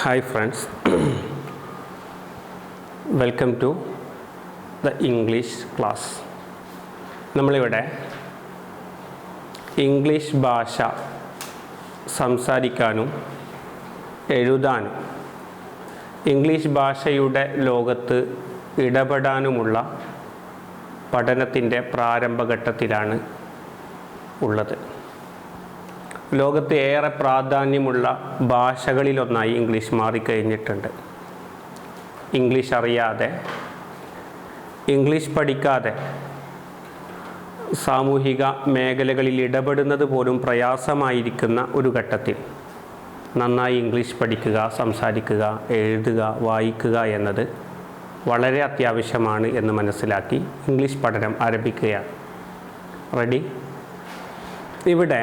Hi friends, welcome to the English class. നമ്മളിവിടെ English ഭാഷ സംസാരിക്കാനും എഴുതാനും ഇംഗ്ലീഷ് ഭാഷയുടെ ലോകത്ത് ഇടപെടാനുമുള്ള പഠനത്തിൻ്റെ പ്രാരംഭഘട്ടത്തിലാണ് ഉള്ളത്. ലോകത്ത് ഏറെ പ്രാധാന്യമുള്ള ഭാഷകളിലൊന്നായി ഇംഗ്ലീഷ് മാറിക്കഴിഞ്ഞിട്ടുണ്ട്. ഇംഗ്ലീഷ് അറിയാതെ, ഇംഗ്ലീഷ് പഠിക്കാതെ സാമൂഹിക മേഖലകളിൽ ഇടപെടുന്നത് പോലും പ്രയാസമായിരിക്കുന്ന ഒരു ഘട്ടത്തിൽ നന്നായി ഇംഗ്ലീഷ് പഠിക്കുക, സംസാരിക്കുക, എഴുതുക, വായിക്കുക എന്നത് വളരെ അത്യാവശ്യമാണ് എന്ന് മനസ്സിലാക്കി ഇംഗ്ലീഷ് പഠനം ആരംഭിക്കുകയാണ്. റെഡി? ഇവിടെ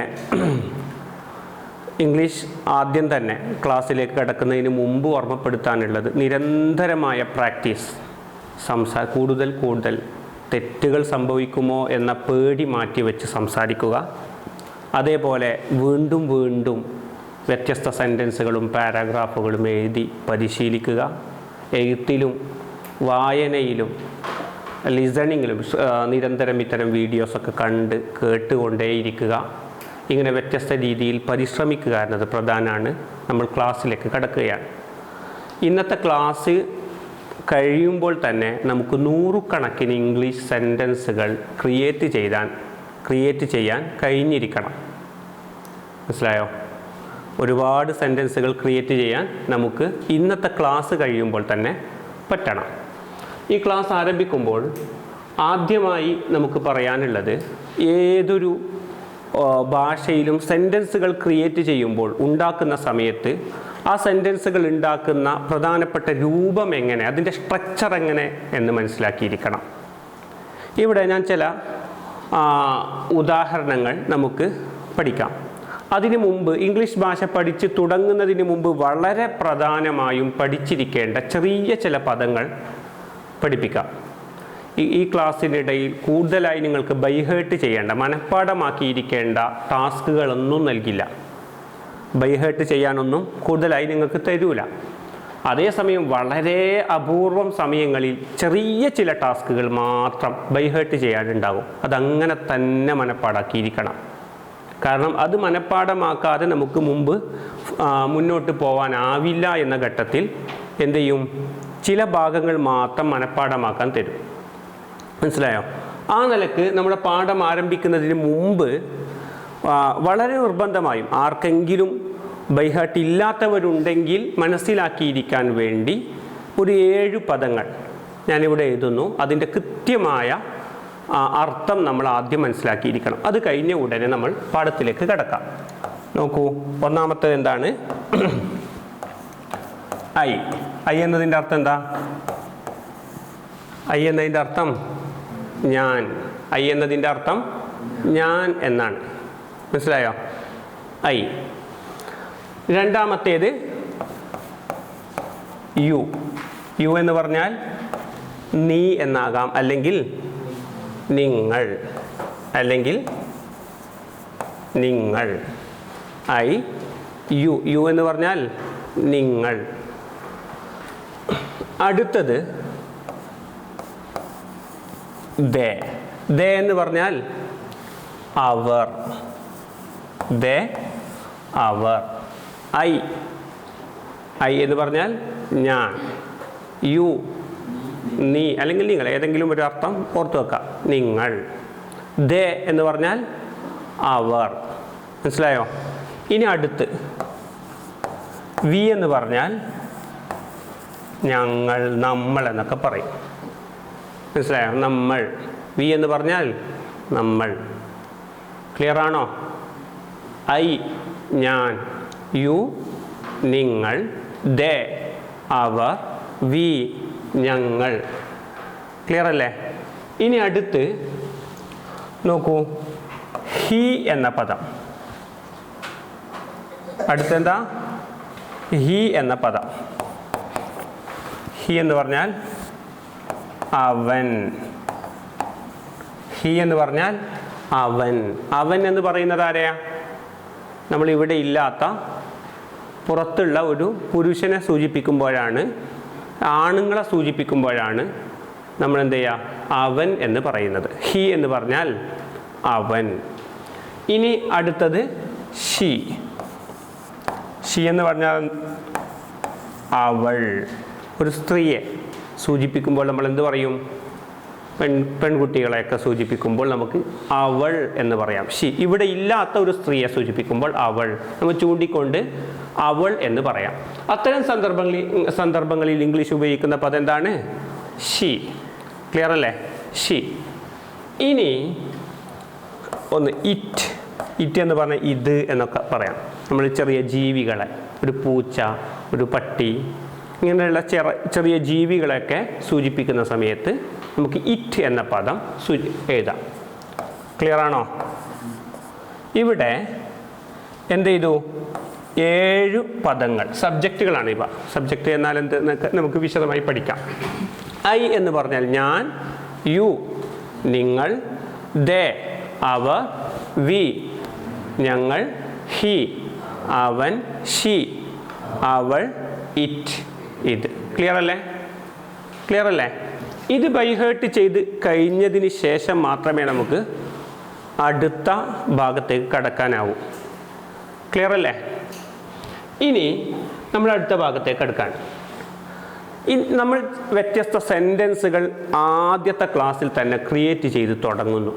ഇംഗ്ലീഷ് ആദ്യം തന്നെ ക്ലാസ്സിലേക്ക് കടക്കുന്നതിന് മുമ്പ് ഓർമ്മപ്പെടുത്താനുള്ളത് നിരന്തരമായ പ്രാക്ടീസ്. കൂടുതൽ തെറ്റുകൾ സംഭവിക്കുമോ എന്ന പേടി മാറ്റിവെച്ച് സംസാരിക്കുക. അതേപോലെ വീണ്ടും വ്യത്യസ്ത സെൻറ്റൻസുകളും പാരാഗ്രാഫുകളും എഴുതി പരിശീലിക്കുക. എഴുത്തിലും വായനയിലും ലിസണിങ്ങിലും നിരന്തരം ഇത്തരം വീഡിയോസൊക്കെ കണ്ട് കേട്ടുകൊണ്ടേയിരിക്കുക. ഇങ്ങനെ വ്യത്യസ്ത രീതിയിൽ പരിശ്രമിക്കുക എന്നത് പ്രധാനമാണ്. നമ്മൾ ക്ലാസ്സിലേക്ക് കടക്കുകയാണ്. ഇന്നത്തെ ക്ലാസ് കഴിയുമ്പോൾ തന്നെ നമുക്ക് നൂറുകണക്കിന് ഇംഗ്ലീഷ് സെൻറ്റൻസുകൾ ക്രിയേറ്റ് ചെയ്യാൻ കഴിഞ്ഞിരിക്കണം. മനസ്സിലായോ? ഒരുപാട് സെൻറ്റൻസുകൾ ക്രിയേറ്റ് ചെയ്യാൻ നമുക്ക് ഇന്നത്തെ ക്ലാസ് കഴിയുമ്പോൾ തന്നെ പറ്റണം. ഈ ക്ലാസ് ആരംഭിക്കുമ്പോൾ ആദ്യമായി നമുക്ക് പറയാനുള്ളത്, ഏതൊരു ഭാഷയിലും സെൻറ്റൻസുകൾ ക്രിയേറ്റ് ചെയ്യുമ്പോൾ ഉണ്ടാക്കുന്ന സമയത്ത് ആ സെൻറ്റൻസുകൾ ഉണ്ടാക്കുന്ന പ്രധാനപ്പെട്ട രൂപം എങ്ങനെ, അതിൻ്റെ സ്ട്രക്ചർ എങ്ങനെ എന്ന് മനസ്സിലാക്കിയിരിക്കണം. ഇവിടെ ഞാൻ ചില ഉദാഹരണങ്ങൾ നമുക്ക് പഠിക്കാം. അതിനു മുമ്പ് ഇംഗ്ലീഷ് ഭാഷ പഠിച്ച് തുടങ്ങുന്നതിന് മുമ്പ് വളരെ പ്രധാനമായും പഠിച്ചിരിക്കേണ്ട ചെറിയ ചില പദങ്ങൾ പഠിപ്പിക്കാം. ഈ ക്ലാസ്സിനിടയിൽ കൂടുതലായി നിങ്ങൾക്ക് ബൈഹേർട്ട് ചെയ്യേണ്ട, മനഃപ്പാഠമാക്കിയിരിക്കേണ്ട ടാസ്കുകളൊന്നും നൽകില്ല. ബൈഹേർട്ട് ചെയ്യാനൊന്നും കൂടുതലായി നിങ്ങൾക്ക് തരൂല. അതേസമയം വളരെ അപൂർവം സമയങ്ങളിൽ ചെറിയ ചില ടാസ്കുകൾ മാത്രം ബൈഹേർട്ട് ചെയ്യാനുണ്ടാകും. അതങ്ങനെ തന്നെ മനഃപ്പാടാക്കിയിരിക്കണം. കാരണം അത് മനഃപ്പാഠമാക്കാതെ നമുക്ക് മുന്നോട്ട് പോകാനാവില്ല എന്ന ഘട്ടത്തിൽ എന്ത് ചെയ്യും? ചില ഭാഗങ്ങൾ മാത്രം മനഃപ്പാഠമാക്കാൻ തരും. മനസ്സിലായോ? ആ നിലക്ക് നമ്മുടെ പാഠം ആരംഭിക്കുന്നതിന് മുമ്പ് വളരെ നിർബന്ധമായും ആർക്കെങ്കിലും ബൈഹാർട്ട് ഇല്ലാത്തവരുണ്ടെങ്കിൽ മനസ്സിലാക്കിയിരിക്കാൻ വേണ്ടി ഒരു 7 പദങ്ങൾ ഞാനിവിടെ എഴുതുന്നു. അതിൻ്റെ കൃത്യമായ അർത്ഥം നമ്മൾ ആദ്യം മനസ്സിലാക്കിയിരിക്കണം. അത് കഴിഞ്ഞ ഉടനെ നമ്മൾ പാഠത്തിലേക്ക് കടക്കാം. നോക്കൂ, ഒന്നാമത്തേത് എന്താണ്? ഐ എന്നതിൻ്റെ അർത്ഥം എന്താ? ഐ എന്നതിൻ്റെ അർത്ഥം ഞാൻ. ഐ എന്നതിൻ്റെ അർത്ഥം ഞാൻ എന്നാണ്. മനസ്സിലായോ? ഐ. രണ്ടാമത്തേത് യു എന്ന് പറഞ്ഞാൽ നീ എന്നാകാം, അല്ലെങ്കിൽ നിങ്ങൾ, അല്ലെങ്കിൽ നിങ്ങൾ. യു എന്ന് പറഞ്ഞാൽ നിങ്ങൾ. അടുത്തത് ദേ എന്ന് പറഞ്ഞാൽ അവർ. അവർ. ഐ എന്ന് പറഞ്ഞാൽ ഞാൻ. യു നീ, അല്ലെങ്കിൽ നിങ്ങൾ, ഏതെങ്കിലും ഒരു അർത്ഥം ഓർത്തു വെക്കാം. നിങ്ങൾ. ദേ എന്ന് പറഞ്ഞാൽ അവർ. മനസ്സിലായോ? ഇനി അടുത്ത് വി എന്ന് പറഞ്ഞാൽ ഞങ്ങൾ, നമ്മൾ എന്നൊക്കെ പറയും. മനസ്സിലായോ? നമ്മൾ. വി എന്ന് പറഞ്ഞാൽ നമ്മൾ. ക്ലിയർ ആണോ? ഐ ഞാൻ, യു നിങ്ങൾ, ദേ അവർ, വി ഞങ്ങൾ. ക്ലിയർ അല്ലേ? ഇനി അടുത്ത് നോക്കൂ, ഹി എന്ന പദം. അടുത്തെന്താ? ഹി എന്ന പദം. ഹി എന്ന് പറഞ്ഞാൽ അവൻ. ഹി എന്ന് പറഞ്ഞാൽ അവൻ. അവൻ എന്ന് പറയുന്നത് ആരെയാ? നമ്മൾ ഇവിടെ ഇല്ലാത്ത പുറത്തുള്ള ഒരു പുരുഷനെ സൂചിപ്പിക്കുമ്പോഴാണ്, ആണുങ്ങളെ സൂചിപ്പിക്കുമ്പോഴാണ് നമ്മൾ എന്ത് ചെയ്യുക? അവൻ എന്ന് പറയുന്നത്. ഹി എന്ന് പറഞ്ഞാൽ അവൻ. ഇനി അടുത്തത് ഷീ. ഷീ എന്ന് പറഞ്ഞാൽ അവൾ. ഒരു സ്ത്രീയെ സൂചിപ്പിക്കുമ്പോൾ നമ്മൾ എന്ത് പറയും? പെൺകുട്ടികളെയൊക്കെ സൂചിപ്പിക്കുമ്പോൾ നമുക്ക് അവൾ എന്ന് പറയാം. ഷീ. ഇവിടെ ഇല്ലാത്ത ഒരു സ്ത്രീയെ സൂചിപ്പിക്കുമ്പോൾ അവൾ, നമ്മൾ ചൂണ്ടിക്കൊണ്ട് അവൾ എന്ന് പറയാം. അത്തരം സന്ദർഭങ്ങളിൽ ഇംഗ്ലീഷ് ഉപയോഗിക്കുന്ന പദം എന്താണ്? ഷീ. ക്ലിയർ അല്ലേ? ഷീ. ഇനി ഒന്ന് ഇറ്റ്. ഇറ്റ് എന്ന് പറഞ്ഞാൽ ഇത് എന്നൊക്കെ പറയാം. നമ്മൾ ചെറിയ ജീവികളെ, ഒരു പൂച്ച, ഒരു പട്ടി, ഇങ്ങനെയുള്ള ചെറിയ ജീവികളെയൊക്കെ സൂചിപ്പിക്കുന്ന സമയത്ത് നമുക്ക് ഇറ്റ് എന്ന പദം എഴുതാം. ക്ലിയർ ആണോ? ഇവിടെ എന്ത് ചെയ്തു? 7 പദങ്ങൾ, സബ്ജക്റ്റുകളാണ് ഇവ. സബ്ജക്റ്റ് എന്നാൽ എന്ത് നമുക്ക് വിശദമായി പഠിക്കാം. ഐ എന്ന് പറഞ്ഞാൽ ഞാൻ, യു നിങ്ങൾ, ദേ അവർ, വി ഞങ്ങൾ, ഹി അവൻ, ഷീ അവൾ, ഇറ്റ് ഇത്. ക്ലിയർ അല്ലേ? ക്ലിയർ അല്ലേ? ഇത് ബൈഹേർട്ട് ചെയ്ത് കഴിഞ്ഞതിന് ശേഷം മാത്രമേ നമുക്ക് അടുത്ത ഭാഗത്തേക്ക് കടക്കാനാവൂ. ക്ലിയർ അല്ലേ? ഇനി നമ്മൾ അടുത്ത ഭാഗത്തേക്ക് കടക്കാൻ നമ്മൾ വ്യത്യസ്ത സെൻറ്റൻസുകൾ ആദ്യത്തെ ക്ലാസ്സിൽ തന്നെ ക്രിയേറ്റ് ചെയ്ത് തുടങ്ങുന്നു.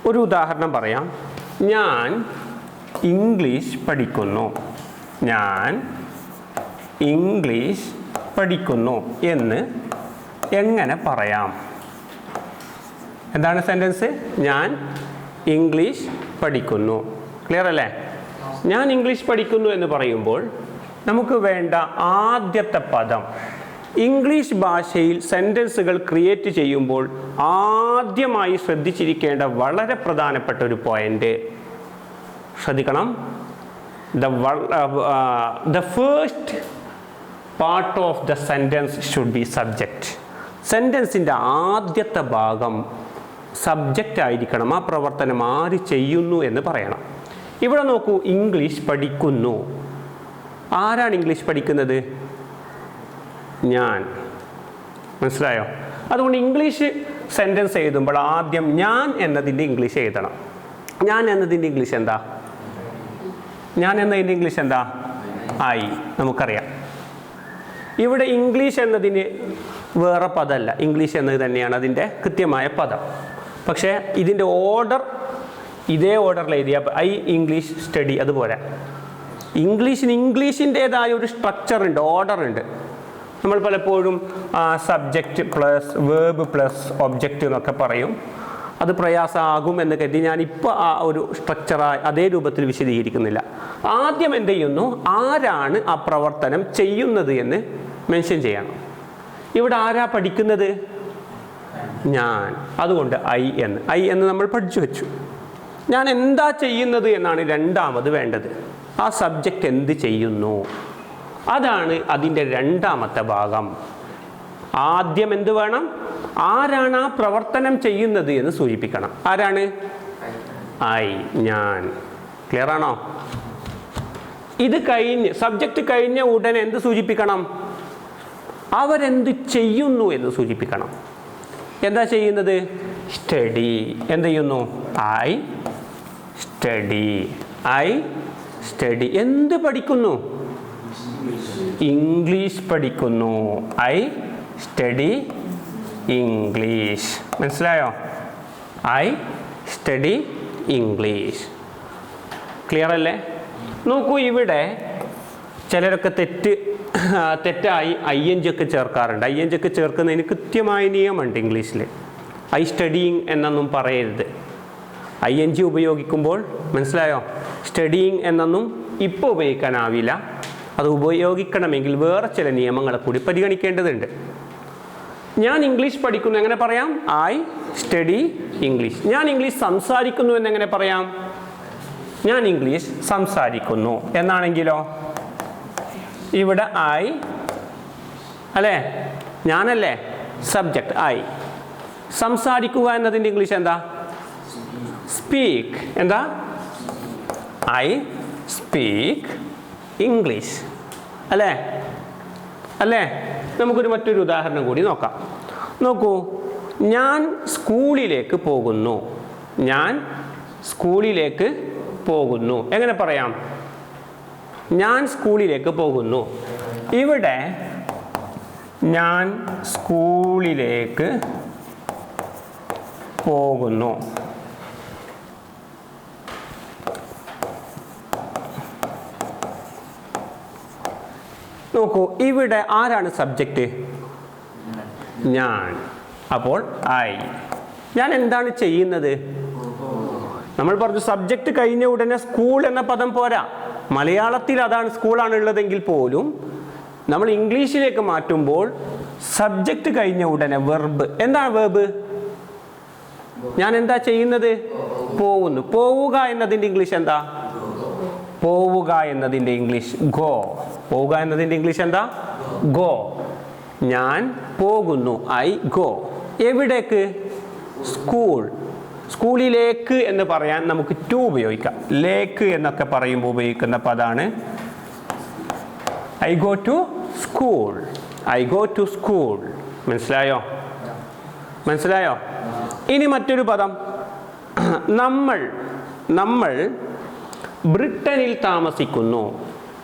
ഒരു ഉദാഹരണം പറയാം. ഞാൻ ഇംഗ്ലീഷ് പഠിക്കുന്നു. ഞാൻ ഇംഗ്ലീഷ് പഠിക്കുന്നു എന്ന് എങ്ങനെ പറയാം? എന്താണ് സെൻറ്റൻസ്? ഞാൻ ഇംഗ്ലീഷ് പഠിക്കുന്നു. ക്ലിയർ അല്ലേ? ഞാൻ ഇംഗ്ലീഷ് പഠിക്കുന്നു എന്ന് പറയുമ്പോൾ നമുക്ക് വേണ്ട ആദ്യത്തെ പദം, ഇംഗ്ലീഷ് ഭാഷയിൽ സെൻറ്റൻസുകൾ ക്രിയേറ്റ് ചെയ്യുമ്പോൾ ആദ്യമായി ശ്രദ്ധിച്ചിരിക്കേണ്ട വളരെ പ്രധാനപ്പെട്ട ഒരു പോയിന്റ് ശ്രദ്ധിക്കണം. The first part of the sentence should be subject. സെൻറ്റൻസിൻ്റെ ആദ്യത്തെ ഭാഗം സബ്ജക്റ്റ് ആയിരിക്കണം. ആ പ്രവർത്തനം ആര് ചെയ്യുന്നു എന്ന് പറയണം. ഇവിടെ നോക്കൂ, ഇംഗ്ലീഷ് പഠിക്കുന്നു. ആരാണ് ഇംഗ്ലീഷ് പഠിക്കുന്നത്? ഞാൻ. മനസ്സിലായോ? അതുകൊണ്ട് ഇംഗ്ലീഷ് സെൻറ്റൻസ് എഴുതുമ്പോൾ ആദ്യം ഞാൻ എന്നതിൻ്റെ ഇംഗ്ലീഷ് എഴുതണം. ഞാൻ എന്നതിൻ്റെ ഇംഗ്ലീഷ് എന്താ? ഞാൻ എന്നതിൻ്റെ ഇംഗ്ലീഷ് എന്താ? ഐ. നമുക്കറിയാം. ഇവിടെ ഇംഗ്ലീഷ് എന്നതിന് വേറെ പദമല്ല, ഇംഗ്ലീഷ് എന്നത് തന്നെയാണ് അതിൻ്റെ കൃത്യമായ പദം. പക്ഷേ ഇതിൻ്റെ ഓർഡർ ഇതേ ഓർഡറിൽ എഴുതിയാൽ ഐ ഇംഗ്ലീഷ് സ്റ്റഡി അതുപോലെ. ഇംഗ്ലീഷിൻ്റേതായ ഒരു സ്ട്രക്ചർ ഉണ്ട്, ഓർഡർ ഉണ്ട്. നമ്മൾ പലപ്പോഴും subject plus verb plus object എന്നൊക്കെ പറയും. അത് പ്രയാസമാകും എന്ന് കരുതി ഞാനിപ്പോൾ ആ ഒരു സ്ട്രക്ചറായി അതേ രൂപത്തിൽ വിശദീകരിക്കുന്നില്ല. ആദ്യം എന്ത് ചെയ്യുന്നു? ആരാണ് ആ പ്രവർത്തനം ചെയ്യുന്നത് എന്ന് മെൻഷൻ ചെയ്യണം. ഇവിടെ ആരാ പഠിക്കുന്നത്? ഞാൻ. അതുകൊണ്ട് ഐ എന്ന് നമ്മൾ പഠിച്ചു വെച്ചു. ഞാൻ എന്താ ചെയ്യുന്നത് എന്നാണ് രണ്ടാമത് വേണ്ടത്. ആ സബ്ജക്റ്റ് എന്ത് ചെയ്യുന്നു, അതാണ് അതിൻ്റെ രണ്ടാമത്തെ ഭാഗം. ആദ്യം എന്ത് വേണം? ആരാണ് ആ പ്രവർത്തനം ചെയ്യുന്നത് എന്ന് സൂചിപ്പിക്കണം. ആരാണ്? ഐ, ഞാൻ. ക്ലിയർ ആണോ? ഇത് കഴിഞ്ഞ് സബ്ജക്റ്റ് കഴിഞ്ഞ ഉടനെ എന്ത് സൂചിപ്പിക്കണം? അവരെന്ത് ചെയ്യുന്നു എന്ന് സൂചിപ്പിക്കണം. എന്താ ചെയ്യുന്നത്? സ്റ്റഡി. എന്ത് ചെയ്യുന്നു? I study. I study. എന്ത് പഠിക്കുന്നു? ഇംഗ്ലീഷ് പഠിക്കുന്നു. I study English. മനസ്സിലായോ? I study English. ക്ലിയർ അല്ലേ? നോക്കൂ, ഇവിടെ ചിലരൊക്കെ തെറ്റായി ING ഒക്കെ ചേർക്കാറുണ്ട്. ING ഒക്കെ ചേർക്കുന്നതിന് കൃത്യമായ നിയമമുണ്ട് ഇംഗ്ലീഷിൽ. ഐ സ്റ്റഡിയിങ് എന്നൊന്നും പറയരുത്. ING ഉപയോഗിക്കുമ്പോൾ മനസ്സിലായോ? സ്റ്റഡിയിങ് എന്നൊന്നും ഇപ്പോൾ ഉപയോഗിക്കാനാവില്ല. അത് ഉപയോഗിക്കണമെങ്കിൽ വേറെ ചില നിയമങ്ങളെ കൂടി പരിഗണിക്കേണ്ടതുണ്ട്. ഞാൻ ഇംഗ്ലീഷ് പഠിക്കുന്നു എങ്ങനെ പറയാം? I study English. ഞാൻ ഇംഗ്ലീഷ് സംസാരിക്കുന്നു എന്നെങ്ങനെ പറയാം? ഞാൻ ഇംഗ്ലീഷ് സംസാരിക്കുന്നു. എന്നാണെങ്കിലോ ഇവിടെ ഐ അല്ലേ? ഞാനല്ലേ സബ്ജക്റ്റ് ഐ. സംസാരിക്കുക എന്നതിൻ്റെ ഇംഗ്ലീഷ് എന്താ? സ്പീക്ക്. എന്താ? I speak English. അല്ലേ അല്ലേ? നമുക്കൊരു മറ്റൊരു ഉദാഹരണം കൂടി നോക്കാം. നോക്കൂ, ഞാൻ സ്കൂളിലേക്ക് പോകുന്നു. ഞാൻ സ്കൂളിലേക്ക് പോകുന്നു. എങ്ങനെ പറയാം? ഞാൻ സ്കൂളിലേക്ക് പോകുന്നു. ഇവിടെ ഞാൻ സ്കൂളിലേക്ക് പോകുന്നു. നോക്കൂ, ഇവിടെ ആരാണ് സബ്ജക്റ്റ്? ഞാൻ. അപ്പോൾ ഐ. ഞാൻ എന്താണ് ചെയ്യുന്നത്? നമ്മൾ പറഞ്ഞു സബ്ജക്റ്റ് കഴിഞ്ഞ ഉടനെ സ്കൂൾ എന്ന പദം പോരാ. മലയാളത്തിൽ അതാണ് സ്കൂളാണ് ഉള്ളതെങ്കിൽ പോലും നമ്മൾ ഇംഗ്ലീഷിലേക്ക് മാറ്റുമ്പോൾ സബ്ജക്റ്റ് കഴിഞ്ഞ ഉടനെ വെർബ്. എന്താണ് വെർബ്? ഞാൻ എന്താ ചെയ്യുന്നത്? പോകുന്നു. പോവുക എന്നതിൻ്റെ ഇംഗ്ലീഷ് എന്താ? പോവുക എന്നതിൻ്റെ ഇംഗ്ലീഷ് ഗോ. പോവുക എന്നതിൻ്റെ ഇംഗ്ലീഷ് എന്താ? ഗോ. ഞാൻ പോകുന്നു. I go. എവിടേക്ക്? സ്കൂൾ. സ്കൂളിലേക്ക് എന്ന് പറയാൻ നമുക്ക് ടു ഉപയോഗിക്കാം. ലേക്ക് എന്നൊക്കെ പറയുമ്പോൾ ഉപയോഗിക്കുന്ന പദമാണ് I go to school. I go to school. മനസ്സിലായോ? മനസ്സിലായോ? ഇനി മറ്റൊരു പദം, നമ്മൾ. നമ്മൾ ബ്രിട്ടനിൽ താമസിക്കുന്നു.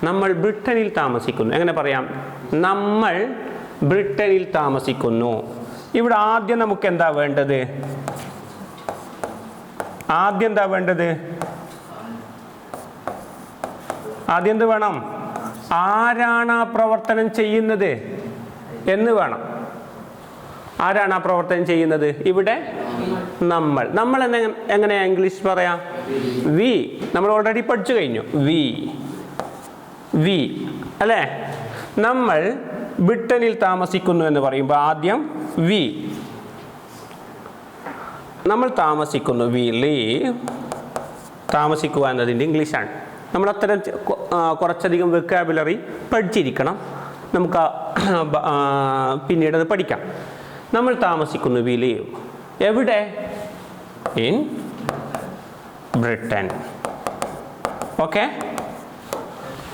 നമ്മൾ ബ്രിട്ടനിൽ താമസിക്കുന്നു. എങ്ങനെ പറയാം? നമ്മൾ ബ്രിട്ടനിൽ താമസിക്കുന്നു. ഇവിടെ ആദ്യം നമുക്ക് എന്താ വേണ്ടത്? ആദ്യം എന്താ വേണ്ടത്? ആദ്യം എന്ത് വേണം? ആരാണ് ആ പ്രവർത്തനം ചെയ്യുന്നത് എന്ന് വേണം. ആരാണ് ആ പ്രവർത്തനം ചെയ്യുന്നത്? ഇവിടെ നമ്മൾ. നമ്മൾ എങ്ങനെയാ ഇംഗ്ലീഷ് പറയാം? വി. നമ്മൾ ഓൾറെഡി പഠിച്ചു കഴിഞ്ഞു. വി. വി അല്ലേ? നമ്മൾ ബ്രിട്ടനിൽ താമസിക്കുന്നു എന്ന് പറയുമ്പോൾ ആദ്യം വി. നമ്മൾ താമസിക്കുന്നു. We live. താമസിക്കുക എന്നതിൻ്റെ ഇംഗ്ലീഷാണ്. നമ്മൾ അത്തരം കുറച്ചധികം വെക്കാബുലറി പഠിച്ചിരിക്കണം. നമുക്ക് പിന്നീട് അത് പഠിക്കാം. നമ്മൾ താമസിക്കുന്നു. We live. എവിടെ? In Britain. ഓക്കെ,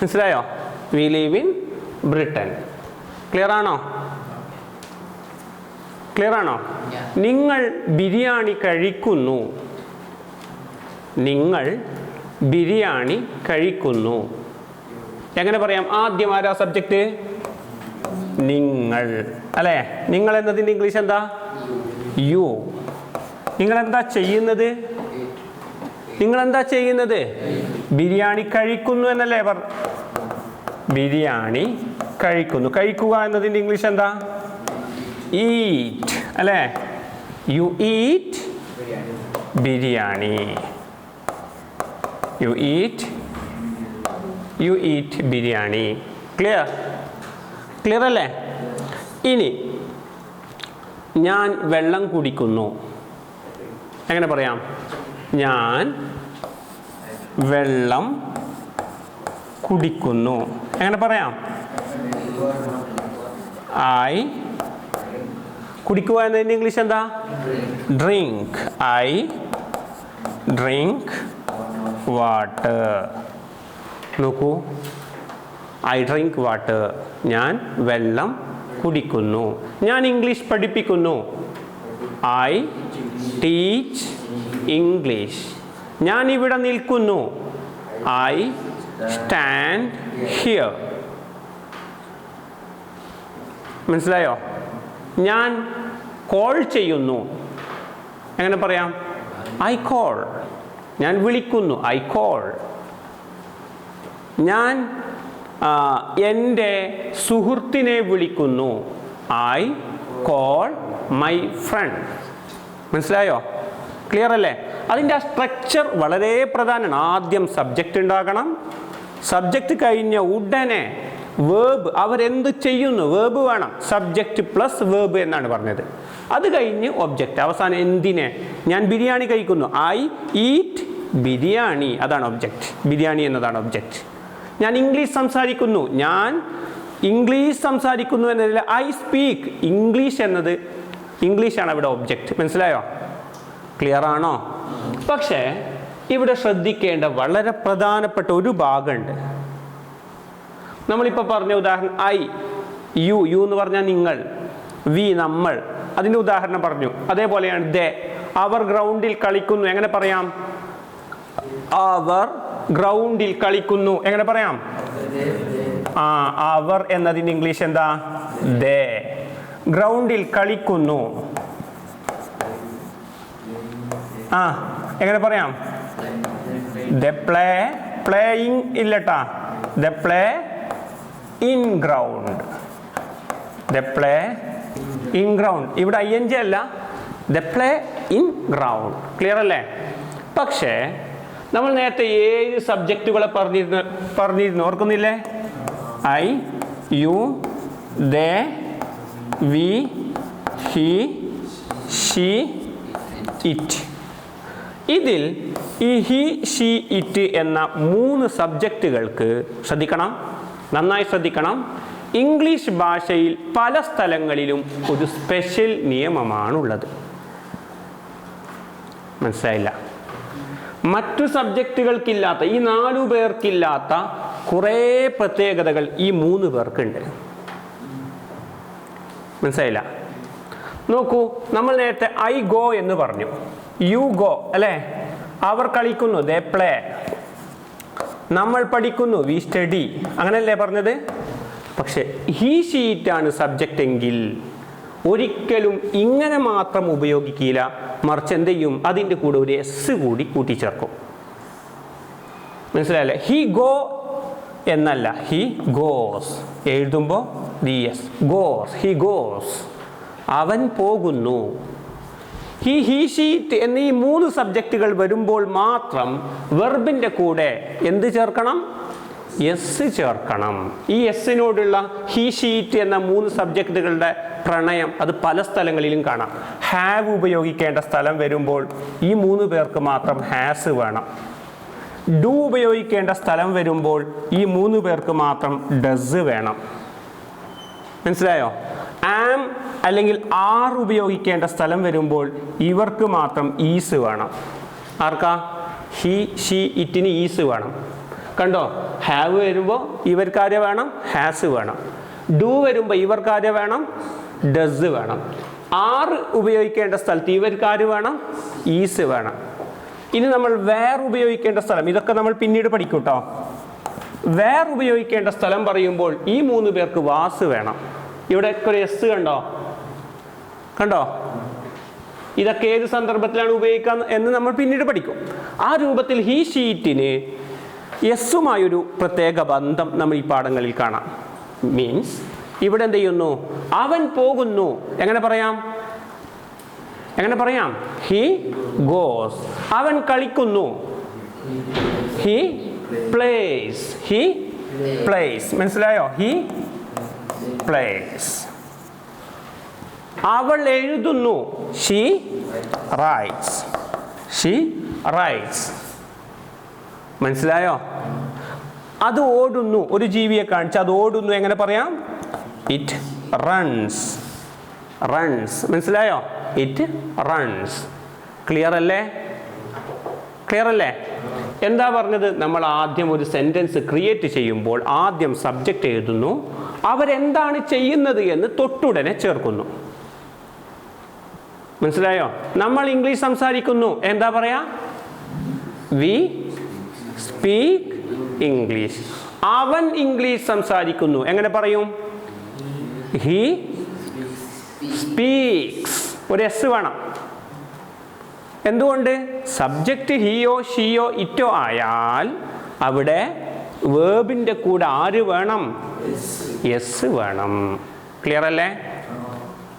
മനസ്സിലായോ? We live in Britain. Clear ആണോ? ക്ലിയർ ആണോ? നിങ്ങൾ ബിരിയാണി കഴിക്കുന്നു. നിങ്ങൾ ബിരിയാണി കഴിക്കുന്നു. എങ്ങനെ പറയാം? ആദ്യം ആരാ സബ്ജക്റ്റ്? നിങ്ങൾ. അല്ലേ? നിങ്ങൾ എന്നതിൻ്റെ ഇംഗ്ലീഷ് എന്താ? യു. നിങ്ങൾ എന്താ ചെയ്യുന്നത്? നിങ്ങൾ എന്താ ചെയ്യുന്നത്? ബിരിയാണി കഴിക്കുന്നു എന്നല്ലേ ബിരിയാണി കഴിക്കുന്നു. കഴിക്കുക എന്നതിൻ്റെ ഇംഗ്ലീഷ് എന്താ? ഈറ്റ്. അല്ലേ? You eat biryani. You eat biryani. Clear? Clear അല്ലേ? ഇനി ഞാൻ വെള്ളം കുടിക്കുന്നു. എങ്ങനെ പറയാം? ഞാൻ വെള്ളം കുടിക്കുന്നു. എങ്ങനെ പറയാം? ഐ. കുടിക്കുക എന്നതിൻ്റെ ഇംഗ്ലീഷ് എന്താ? ഡ്രിങ്ക്. I drink water. നോക്കൂ, ഐ ഡ്രിങ്ക് വാട്ടർ. ഞാൻ വെള്ളം കുടിക്കുന്നു. ഞാൻ ഇംഗ്ലീഷ് പഠിപ്പിക്കുന്നു. I teach English. ഞാൻ ഇവിടെ നിൽക്കുന്നു. I stand here. മനസ്സിലായോ? ഞാൻ കോൾ ചെയ്യുന്നു. എങ്ങനെ പറയാം? I call. ഞാൻ വിളിക്കുന്നു. I call. ഞാൻ എൻ്റെ സുഹൃത്തിനെ വിളിക്കുന്നു. I call my friend. മനസ്സിലായോ? ക്ലിയർ അല്ലേ? അതിൻ്റെ ആ സ്ട്രക്ചർ വളരെ പ്രധാനമാണ്. ആദ്യം സബ്ജക്റ്റ് ഉണ്ടാകണം. സബ്ജക്റ്റ് കഴിഞ്ഞ ഉടനെ വേർബ്. അവരെന്ത് ചെയ്യുന്നു? വേർബ് വേണം. സബ്ജക്റ്റ് പ്ലസ് വേർബ് എന്നാണ് പറഞ്ഞത്. അത് കഴിഞ്ഞ് ഒബ്ജക്റ്റ്. അവസാനം എന്തിനെ? ഞാൻ ബിരിയാണി കഴിക്കുന്നു. I eat biryani. അതാണ് ഒബ്ജക്റ്റ്. ബിരിയാണി എന്നതാണ് ഒബ്ജക്റ്റ്. ഞാൻ ഇംഗ്ലീഷ് സംസാരിക്കുന്നു. ഞാൻ ഇംഗ്ലീഷ് സംസാരിക്കുന്നു എന്നതിൽ ഐ സ്പീക്ക് ഇംഗ്ലീഷ് എന്നത് ഇംഗ്ലീഷാണ് അവിടെ ഒബ്ജക്റ്റ്. മനസ്സിലായോ? ക്ലിയർ ആണോ? പക്ഷേ ഇവിടെ ശ്രദ്ധിക്കേണ്ട വളരെ പ്രധാനപ്പെട്ട ഒരു ഭാഗമുണ്ട്. നമ്മളിപ്പോൾ പറഞ്ഞ ഉദാഹരണം ഐ, യു, യു എന്ന് പറഞ്ഞാൽ നിങ്ങൾ, വി നമ്മൾ, അതിൻ്റെ ഉദാഹരണം പറഞ്ഞു. അതേപോലെയാണ് ദേ, അവർ ഗ്രൗണ്ടിൽ കളിക്കുന്നു. എങ്ങനെ പറയാം? അവർ ഗ്രൗണ്ടിൽ കളിക്കുന്നു. എങ്ങനെ പറയാം? അവർ എന്നതിൻ്റെ ഇംഗ്ലീഷ് എന്താ? ദേ. ഗ്രൗണ്ടിൽ കളിക്കുന്നു. എങ്ങനെ പറയാം? ദേ പ്ലേ, പ്ലേയിങ് ഇല്ലട്ടാ, they play in ground. They play in ground. ഇവിടെ ING അല്ല, they play in ground. Clear അല്ലേ? പക്ഷേ നമ്മൾ നേരത്തെ 7 സബ്ജക്റ്റുകളെ പറഞ്ഞിരുന്നു ഓർക്കുന്നില്ലേ? I, you, they, we, he, she, it. ഇതിൽ ഈ ഹി, ഷീ, ഇറ്റ് എന്ന 3 സബ്ജക്റ്റുകൾക്ക് ശ്രദ്ധിക്കണം, നന്നായി ശ്രദ്ധിക്കണം. ഇംഗ്ലീഷ് ഭാഷയിൽ പല സ്ഥലങ്ങളിലും ഒരു സ്പെഷ്യൽ നിയമമാണുള്ളത്. മനസ്സിലായില്ല? മറ്റു സബ്ജക്റ്റുകൾക്കില്ലാത്ത, ഈ 4 പേർക്കില്ലാത്ത കുറേ പ്രത്യേകതകൾ ഈ 3 പേർക്കുണ്ട്. മനസ്സിലായില്ല? നോക്കൂ, നമ്മൾ നേരത്തെ ഐ ഗോ എന്ന് പറഞ്ഞു, യു ഗോ അല്ലേ? അവർ കളിക്കുന്നു, ദേ പ്ലേ. നമ്മൾ പഠിക്കുന്നു, വി സ്റ്റഡി. അങ്ങനെയല്ലേ പറഞ്ഞത്? പക്ഷെ ഹി, ഷീറ്റ് ആണ് സബ്ജക്റ്റ് എങ്കിൽ ഒരിക്കലും ഇങ്ങനെ മാത്രം ഉപയോഗിക്കില്ല. മറിച്ച് എന്ത് ചെയ്യും? അതിൻ്റെ കൂടെ ഒരു എസ് കൂടി കൂട്ടിച്ചേർക്കും. മനസ്സിലായല്ലേ? ഹി ഗോ എന്നല്ല, ഹി ഗോസ്. എഴുതുമ്പോൾ the S, goes, he goes. അവൻ പോകുന്നു. ഹി, ഷീറ്റ് എന്നീ 3 സബ്ജക്റ്റുകൾ വരുമ്പോൾ മാത്രം വെർബിൻ്റെ കൂടെ എന്ത് ചേർക്കണം? എസ് ചേർക്കണം. ഈ എസ്സിനോടുള്ള ഹി, ഷീറ്റ് എന്ന 3 സബ്ജക്റ്റുകളുടെ പ്രണയം അത് പല സ്ഥലങ്ങളിലും കാണാം. ഹാവ് ഉപയോഗിക്കേണ്ട സ്ഥലം വരുമ്പോൾ ഈ 3 പേർക്ക് മാത്രം ഹാസ് വേണം. ഡു ഉപയോഗിക്കേണ്ട സ്ഥലം വരുമ്പോൾ ഈ 3 പേർക്ക് മാത്രം ഡസ് വേണം. മനസ്സിലായോ? ആം അല്ലെങ്കിൽ ആർ ഉപയോഗിക്കേണ്ട സ്ഥലം വരുമ്പോൾ ഇവർക്ക് മാത്രം ഈസ് വേണം. ആർക്കാ? ഹി, ഷീ, ഇറ്റിന് ഈസ് വേണം. കണ്ടോ? ഹാവ് വരുമ്പോൾ ഇവർക്കാരെ വേണം? ഹാസ് വേണം. ഡു വരുമ്പോൾ ഇവർക്കാരെ വേണം? ഡസ് വേണം. ആർ ഉപയോഗിക്കേണ്ട സ്ഥലത്ത് ഇവർക്കാര് വേണം? ഈസ് വേണം. ഇനി നമ്മൾ വേർ ഉപയോഗിക്കേണ്ട സ്ഥലം, ഇതൊക്കെ നമ്മൾ പിന്നീട് പഠിക്കും കേട്ടോ. വേർ ഉപയോഗിക്കേണ്ട സ്ഥലം പറയുമ്പോൾ ഈ 3 പേർക്ക് വാസ് വേണം. ഇവിടെ ഒരു എസ് കണ്ടോ? കണ്ടോ? ഇതൊക്കെ ഏത് സന്ദർഭത്തിലാണ് ഉപയോഗിക്കുക എന്ന് നമ്മൾ പിന്നീട് പഠിക്കും. ആ രൂപത്തിൽ ഹി, ഷീറ്റിന് എസ്സുമായൊരു പ്രത്യേക ബന്ധം നമ്മൾ ഈ പാഠങ്ങളിൽ കാണാം. മീൻസ് ഇവിടെ എന്ത് ചെയ്യുന്നു? അവൻ പോകുന്നു. എങ്ങനെ പറയാം? എങ്ങനെ പറയാം? He goes. അവൻ കളിക്കുന്നു, ഹി പ്ലേസ്. He plays. മനസ്സിലായോ? He plays. അവൾ എഴുതുന്നു, ഷീ റൈറ്റ്സ്. She rights. മനസ്സിലായോ? അത് ഓടുന്നു. ഒരു ജീവിയെ കാണിച്ച് അത് ഓടുന്നു. എങ്ങനെ പറയാം? It runs. റൺസ്. മനസ്സിലായോ? It runs. ക്ലിയർ അല്ലേ? ക്ലിയർ അല്ലേ? എന്താ പറഞ്ഞത്? നമ്മൾ ആദ്യം ഒരു സെന്റൻസ് ക്രിയേറ്റ് ചെയ്യുമ്പോൾ ആദ്യം സബ്ജക്റ്റ് എഴുതുന്നു, അവരെന്താണ് ചെയ്യുന്നത് എന്ന് തൊട്ടുടനെ ചേർക്കുന്നു. മനസ്സിലായോ? നമ്മൾ ഇംഗ്ലീഷ് സംസാരിക്കുന്നു, എന്താ പറയാ? V speak English. അവൻ ഇംഗ്ലീഷ് സംസാരിക്കുന്നു, എങ്ങനെ പറയും? He speaks. ഒരു എസ് വേണം. എന്തുകൊണ്ട്? സബ്ജക്റ്റ് ഹിയോ, ഷിയോ, ഇറ്റോ ആയാൽ അവിടെ വേർബിൻ്റെ കൂടെ ആര് വേണം? എസ് വേണം. ക്ലിയർ അല്ലേ?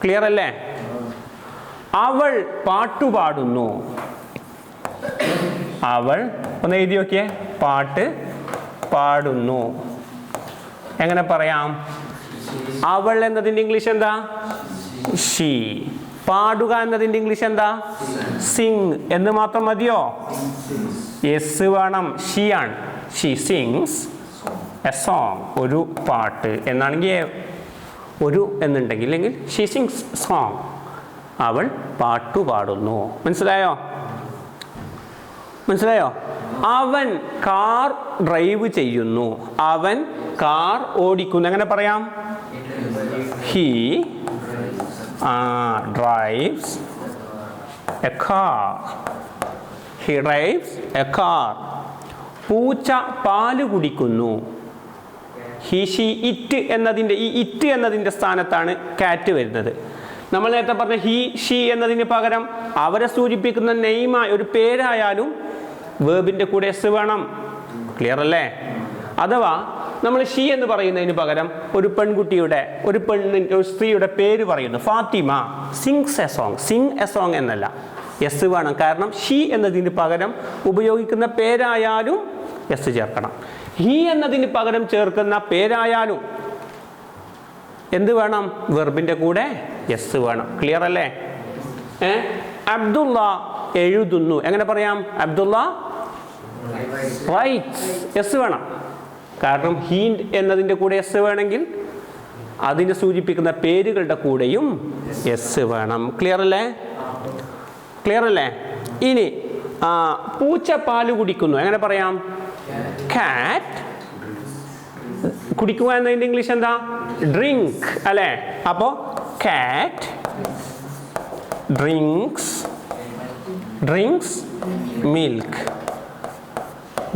ക്ലിയർ അല്ലേ? അവൾ പാട്ടുപാടുന്നു. അവൾ, ഒന്ന് എഴുതി നോക്കിയേ, പാട്ട് പാടുന്നു. എങ്ങനെ പറയാം? അവൾ എന്നതിൻ്റെ ഇംഗ്ലീഷ് എന്താ? ഷീ. പാടുക എന്നതിൻ്റെ ഇംഗ്ലീഷ് എന്താ? സിങ് എന്ന് മാത്രം മതിയോ? എസ് വേണം. ഷീ ആണ്. She sings a song. ഒരു പാട്ട് എന്നാണെങ്കിൽ ഒരു എന്നുണ്ടെങ്കിൽ, അല്ലെങ്കിൽ ഷീ സിങ്സ് സോങ്. അവൾ പാട്ടു പാടുന്നു. മനസ്സിലായോ? മനസ്സിലായോ? അവൻ കാർ ഡ്രൈവ് ചെയ്യുന്നു. അവൻ കാർ ഓടിക്കുന്നു. എങ്ങനെ പറയാം? He drives A car. He drives A car. പൂച്ച പാല് കുടിക്കുന്നു. ഹി ഷി ഇറ്റ് എന്നതിൻ്റെ ഈ ഇറ്റ് എന്നതിൻ്റെ സ്ഥാനത്താണ് കാറ്റ് വരുന്നത്. നമ്മൾ നേരത്തെ പറഞ്ഞ ഹി ഷി എന്നതിന് പകരം അവരെ സൂചിപ്പിക്കുന്ന നെയ്മായ ഒരു പേരായാലും വേർബിൻ്റെ കൂടെ എസ് വേണം. ക്ലിയർ അല്ലേ? അഥവാ നമ്മൾ ഷി എന്ന് പറയുന്നതിന് പകരം ഒരു പെൺകുട്ടിയുടെ ഒരു സ്ത്രീയുടെ പേര് പറയുന്നു. Fathima sings a song. Sing a song എന്നല്ല, എസ് വേണം. കാരണം ഷി എന്നതിന് പകരം ഉപയോഗിക്കുന്ന പേരായാലും എസ് ചേർക്കണം. ഹി എന്നതിന് പകരം ചേർക്കുന്ന പേരായാലും എന്ത് വേണം? വെർബിൻ്റെ കൂടെ എസ് വേണം. ക്ലിയർ അല്ലേ? അബ്ദുള്ള എഴുതുന്നു. എങ്ങനെ പറയാം? അബ്ദുള്ള റൈറ്റ്സ്. എസ് വേണം. കാരണം ഹി എന്നതിൻ്റെ കൂടെ എസ് വേണമെങ്കിൽ അതിനെ സൂചിപ്പിക്കുന്ന പേരുകളുടെ കൂടെയും എസ് വേണം. ക്ലിയർ അല്ലേ? ക്ലിയർ അല്ലേ? ഇനി പൂച്ച പാല് കുടിക്കുന്നു. എങ്ങനെ പറയാം? കാറ്റ്. കുടിക്കുക എന്നതിൻ്റെ ഇംഗ്ലീഷ് എന്താ? ഡ്രിങ്ക് അല്ലേ? അപ്പോൾ കാറ്റ് ഡ്രിങ്ക്സ് മിൽക്ക്.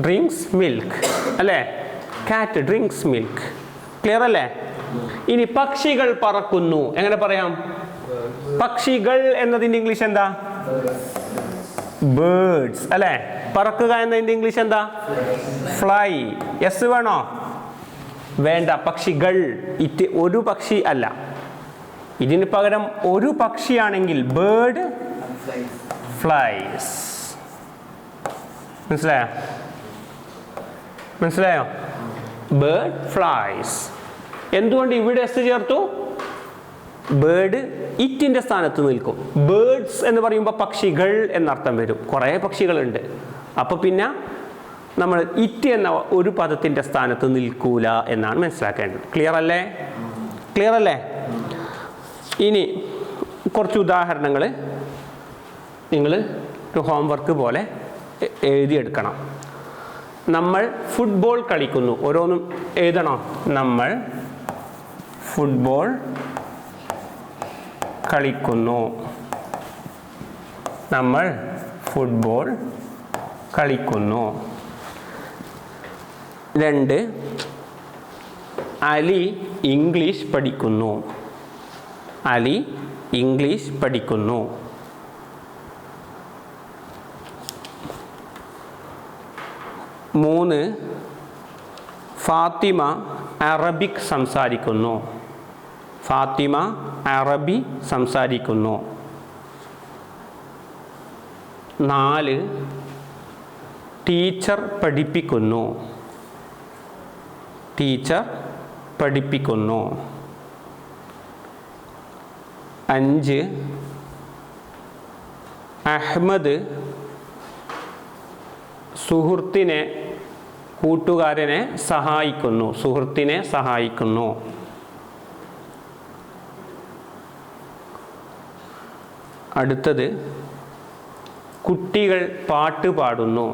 ഡ്രിങ്ക്സ് മിൽക്ക് അല്ലേ? കാറ്റ് ഡ്രിങ്ക്സ് മിൽക്ക്. ക്ലിയർ അല്ലേ? ഇനി പക്ഷികൾ പറക്കുന്നു. എങ്ങനെ പറയാം? പക്ഷികൾ എന്നതിൻ്റെ ഇംഗ്ലീഷ് എന്താ? ബേർഡ്സ് അല്ലേ? പറക്കുക എന്നതിൻ്റെ ഇംഗ്ലീഷ് എന്താ? ഫ്ലൈ. എസ് വേണോ? വേണ്ട. പക്ഷികൾ. ഇറ്റ് ഒരു പക്ഷി അല്ല. ഇതിന് പകരം ഒരു പക്ഷിയാണെങ്കിൽ ബേർഡ് ഫ്ലൈസ്. മനസ്സിലായോ? Bird flies. എന്തുകൊണ്ട് ഇവിടെ എസ് ചേർത്തു? ബേർഡ് ഇറ്റിൻ്റെ സ്ഥാനത്ത് നിൽക്കും. ബേർഡ്സ് എന്ന് പറയുമ്പോൾ പക്ഷികൾ എന്നർത്ഥം വരും. കുറേ പക്ഷികളുണ്ട്. അപ്പോൾ പിന്നെ നമ്മൾ ഇറ്റ് എന്ന ഒരു പദത്തിൻ്റെ സ്ഥാനത്ത് നിൽക്കൂല എന്നാണ് മനസ്സിലാക്കേണ്ടത്. ക്ലിയർ അല്ലേ? ക്ലിയർ അല്ലേ? ഇനി കുറച്ച് ഉദാഹരണങ്ങൾ നിങ്ങൾ ഒരു ഹോംവർക്ക് പോലെ എഴുതിയെടുക്കണം. നമ്മൾ ഫുട്ബോൾ കളിക്കുന്നു. ഓരോന്നും എഴുതണം. നമ്മൾ ഫുട്ബോൾ കളിക്കുന്നു. നമ്മൾ ഫുട്ബോൾ കളിക്കുന്നു. 2 അലി ഇംഗ്ലീഷ് പഠിക്കുന്നു. അലി ഇംഗ്ലീഷ് പഠിക്കുന്നു. 3 ഫാത്തിമ അറബിക് സംസാരിക്കുന്നു. ഫാത്തിമ അറബി സംസാരിക്കുന്നു. 4 ടീച്ചർ പഠിപ്പിക്കുന്നു. ടീച്ചർ പഠിപ്പിക്കുന്നു. 5 അഹ്മദ് സുഹൃത്തിനെ കൂട്ടുകാരനെ സഹായിക്കുന്നു. സുഹൃത്തിനെ സഹായിക്കുന്നു. 6 കുട്ടികൾ പാട്ട് പാടുന്നു.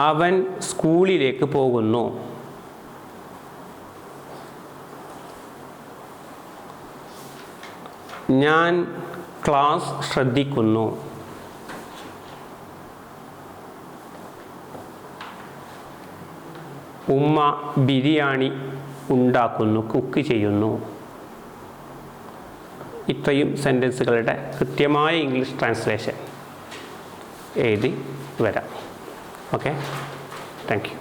അവൻ സ്കൂളിലേക്ക് പോകുന്നു. ഞാൻ ക്ലാസ് ശ്രദ്ധിക്കുന്നു. ഉമ്മ ബിരിയാണി ഉണ്ടാക്കുന്നു, കുക്ക് ചെയ്യുന്നു. ഇത്രയും സെൻറ്റൻസുകളുടെ കൃത്യമായ ഇംഗ്ലീഷ് ട്രാൻസ്ലേഷൻ എഴുതി വരാം. Okay, thank you.